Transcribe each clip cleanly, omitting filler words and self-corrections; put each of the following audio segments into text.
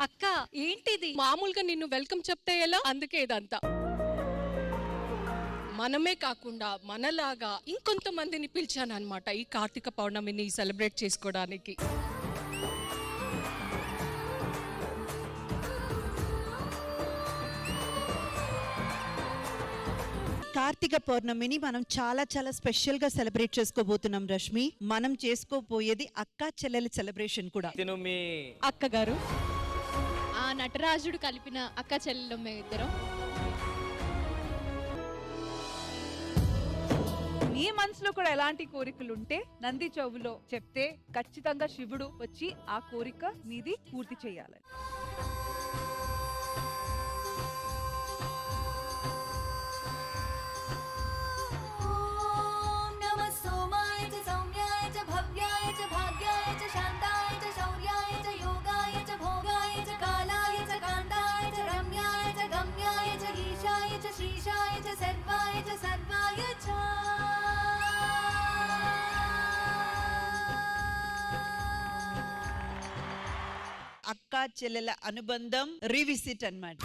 అక్క ఏంటిది? మామూలుగా నిన్ను వెల్కమ్ చెప్తే ఎలా, అందుకే ఇదంతా. మనమే కాకుండా మనలాగా ఇంకొంతమందిని పిలిచాను అనమాట ఈ కార్తీక పౌర్ణమిని సెలబ్రేట్ చేసుకోవడానికి. కార్తీక పౌర్ణమిని మనం చాలా చాలా స్పెషల్ గా సెలబ్రేట్ చేసుకోబోతున్నాం రష్మి. మనం చేసుకోబోయేది అక్క చెల్లెల సెలబ్రేషన్ కూడా. తిను మీ అక్కగారు ఆ నటరాజుడు కలిపిన అక్క చెల్లెలు మేమిద్దరం. మీ మనసులో కూడా ఎలాంటి కోరికలు ఉంటే నంది చెవులో చెప్తే ఖచ్చితంగా శివుడు వచ్చి ఆ కోరిక మీది పూర్తి చేయాలని. అక్క చెల్లెల అనుబంధం రీవిజిట్ అన్నమాట.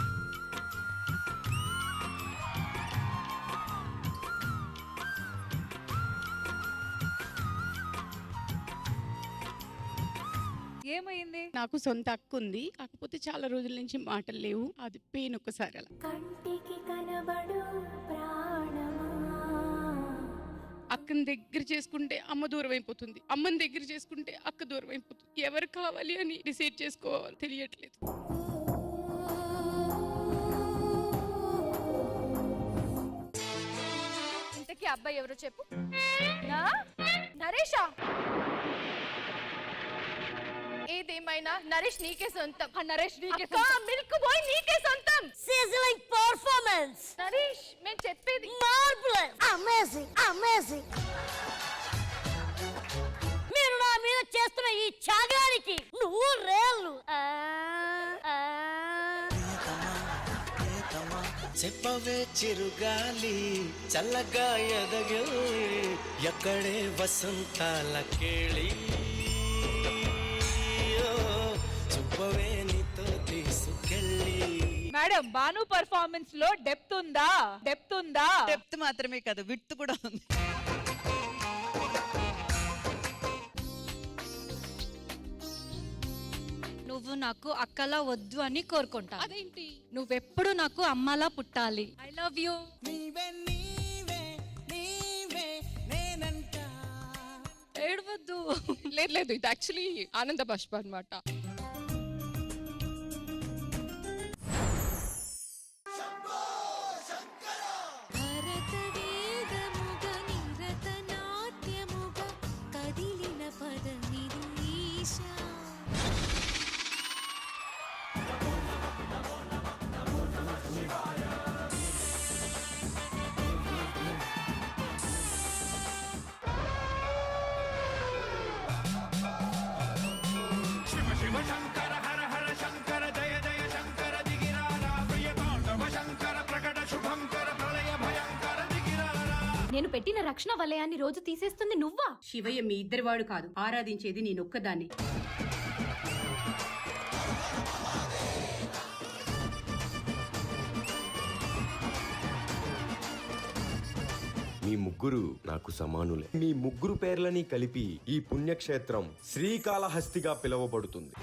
ఏమైంది? నాకు సొంత అక్క ఉంది, కాకపోతే చాలా రోజుల నుంచి మాటలు లేవు. అది పెయిన్ ఒక్కసారి అలా. కంటికి కనబడు ప్రాణమా, అక్కని దగ్గర చేసుకుంటే అమ్మ దూరం అయిపోతుంది, అమ్మని దగ్గర చేసుకుంటే అక్క దూరం అయిపోతుంది. ఎవరు కావాలి అని డిసైడ్ చేసుకోవాలి తెలియట్లేదు. ఇంతకీ అబ్బాయి ఎవరో చెప్పు. నరేషా? ఏదేమైనా నరేష్ నీకే సొంతం. నరేష్ నీకే సొంతం. మిల్క్ బాయ్ నీకే సొంతం. సిజలింగ్ పర్ఫార్మెన్స్. నరేష్ మేము చెప్పేది మార్వెలస్, అమేజింగ్, అమేజింగ్. మీరు నా మీద చేస్తున్న ఈ త్యాగానికి నువ్వు రేళ్ళు. చెప్పవే చిరుగాలి చల్లగా ఎదగే ఎక్కడే వసంతాల కేళి, చెప్పవే నీతో తీసుకెళ్ళి. మేడం, బాను పర్ఫార్మెన్స్ లో డెప్త్ ఉందా? డెప్త్ ఉందా? డెప్త్ మాత్రమే కాదు, విడ్త్ కూడా ఉంది. నువ్వు నాకు అక్కలా వద్దు అని కోరుకుంటా. అదేంటి? నువ్వెప్పుడు నాకు అమ్మలా పుట్టాలి. I love you. ఏడవద్దు. లేదు లేదు, ఇది యాక్చువల్లీ ఆనంద బాష్ప అనమాట. నేను పెట్టిన రక్షణ వలయాన్ని రోజు తీసేస్తుంది నువ్వా? శివయ్య మీ ఇద్దరివాడు కాదు, ఆరాధించేది నేనొక్కదాన్ని. మీ ముగ్గురు నాకు సమానులే. మీ ముగ్గురు పేర్లని కలిపి ఈ పుణ్యక్షేత్రం శ్రీకాళహస్తిగా పిలువబడుతుంది.